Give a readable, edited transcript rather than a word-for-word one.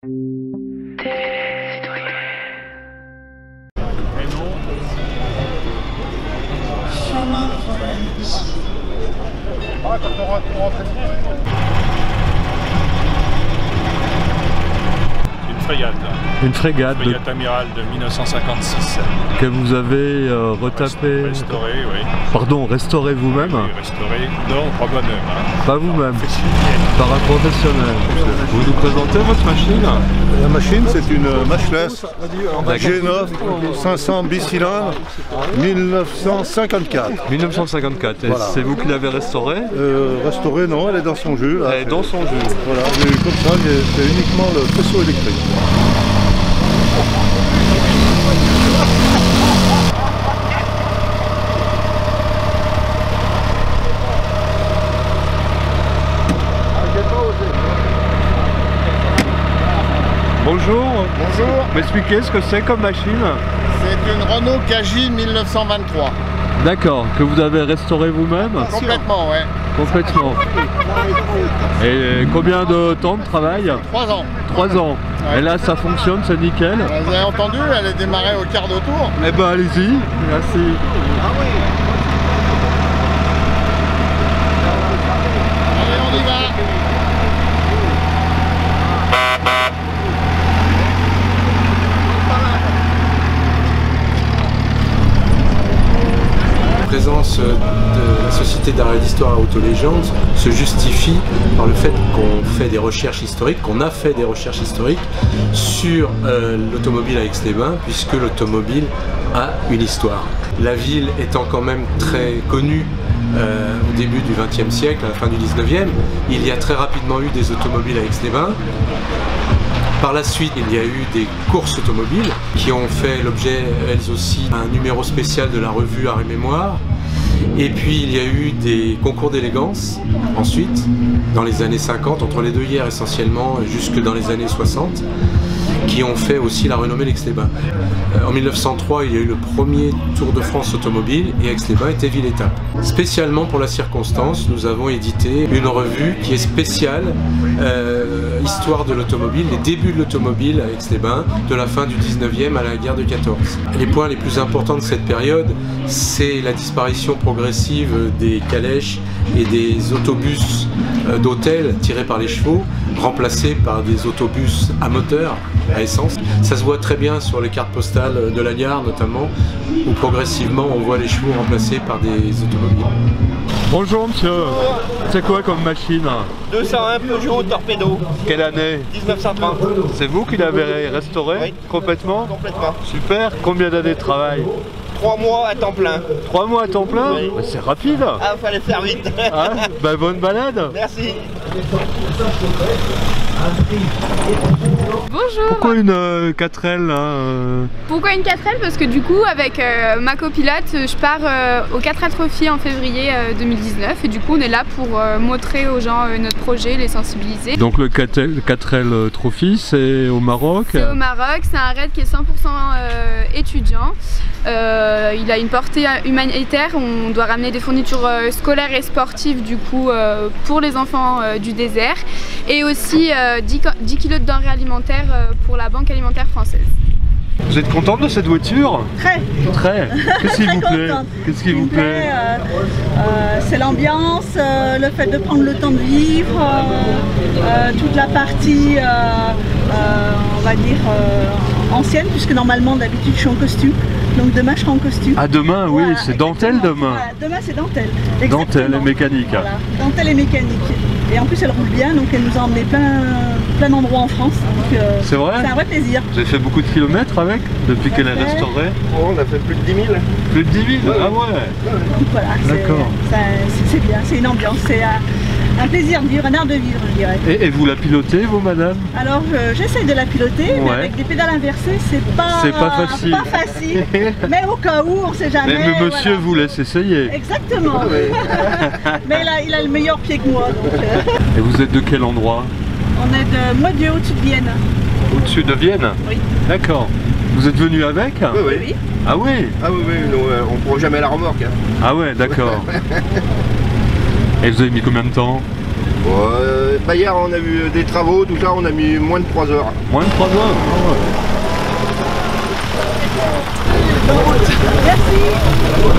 Une frégate amirale de 1956. que vous avez retapé, Restaurée, oui. pardon, restauré vous-même? Oui, restaurée, non, pas moi-même. Hein. Pas vous-même, par un professionnel. Vous nous présentez votre machine? La machine, c'est une Matchless G9 500 bicylindres 1954. 1954, et Voilà. c'est vous qui l'avez restaurée? Restaurée, non, elle est dans son jus. Là. Elle est dans son jus. Voilà, mais comme ça, c'est uniquement le faisceau électrique. Bonjour. Bonjour, M'expliquez ce que c'est comme machine? c'est une Renault KJ 1923. D'accord, que vous avez restauré vous-même? Complètement, ouais. Complètement. Et combien de temps de travail? 3 ans. 3 ans. Ouais. Et là ça fonctionne, c'est nickel? Vous avez entendu, elle est démarrée au quart de tour. Eh ben allez-y, merci. Allez, on y va. La présence de la Société d'art et d'histoire Autolégende se justifie par le fait qu'on fait des recherches historiques, qu'on a fait des recherches historiques sur l'automobile à Aix-les-Bains, puisque l'automobile a une histoire. La ville étant quand même très connue au début du XXe siècle, à la fin du XIXe, il y a très rapidement eu des automobiles à Aix-les-Bains. Par la suite, il y a eu des courses automobiles qui ont fait l'objet, elles aussi, d'un numéro spécial de la revue Art et Mémoire. Et puis il y a eu des concours d'élégance ensuite, dans les années 50, entre les deux guerres essentiellement, jusque dans les années 60, qui ont fait aussi la renommée d'Aix-les-Bains. En 1903, il y a eu le premier Tour de France automobile et Aix-les-Bains était ville-étape. Spécialement pour la circonstance, nous avons édité une revue qui est spéciale, histoire de l'automobile, les débuts de l'automobile à Aix-les-Bains, de la fin du 19e à la guerre de 14. Les points les plus importants de cette période, c'est la disparition progressive des calèches et des autobus d'hôtel tirés par les chevaux, remplacés par des autobus à moteur, à essence. Ça se voit très bien sur les cartes postales de la gare notamment, où progressivement on voit les chevaux remplacés par des automobiles. Bonjour monsieur, c'est quoi comme machine? 201 Peugeot Torpedo. Quelle année? 1930. C'est vous qui l'avez restauré? Oui. Complètement? Complètement. Super, combien d'années de travail? 3 mois à temps plein. 3 mois à temps plein? Oui. Bah, c'est rapide. Ah, fallait faire vite. Hein? Bah, bonne balade. Merci. Bonjour. Pourquoi une 4L là Pourquoi une 4L? Parce que du coup avec ma copilote je pars au 4L Trophy en février 2019 et du coup on est là pour montrer aux gens notre projet, les sensibiliser. Donc le 4L Trophy c'est au Maroc? C'est au Maroc, c'est un raid qui est 100% étudiant. Il a une portée humanitaire, on doit ramener des fournitures scolaires et sportives du coup pour les enfants du désert et aussi 10 kg de denrées alimentaires pour la Banque alimentaire française. Vous êtes contente de cette voiture? Très. Très. Qu'est-ce qui vous plaît? Qu'est-ce qui vous plaît? C'est l'ambiance, le fait de prendre le temps de vivre, toute la partie, on va dire, ancienne, puisque normalement d'habitude je suis en costume. Donc demain je serai en costume. Ah demain, oui, Voilà, c'est dentelle demain. Voilà, demain c'est dentelle. Dentelle et mécanique. Voilà, dentelle et mécanique. Et en plus elle roule bien, donc elle nous a emmené plein d'endroits en France. C'est vrai? C'est un vrai plaisir. Vous avez fait beaucoup de kilomètres avec depuis qu'elle est restaurée? On a fait plus de 10 000. Plus de 10 000? Ah ouais. Donc voilà, c'est bien, c'est une ambiance, c'est un plaisir de vivre, un art de vivre je dirais. Et vous la pilotez vous madame? Alors j'essaie de la piloter, mais Ouais. avec des pédales inversées c'est pas facile. pas facile. Mais au cas où, on sait jamais. Mais monsieur voilà. vous laisse essayer. Exactement. Mais il a le meilleur pied que moi. Donc, Et vous êtes de quel endroit? on est de Moidieu, au-dessus de Vienne. Au-dessus de Vienne? Oui. D'accord. Vous êtes venu avec? Oui. Oui. Ah oui? Ah oui, nous, on prend jamais la remorque. Hein. Ah ouais, d'accord. Et vous avez mis combien de temps? Bah hier on a vu des travaux, tout ça, on a mis moins de 3 heures. Moins de 3 heures? Ah ouais. Merci.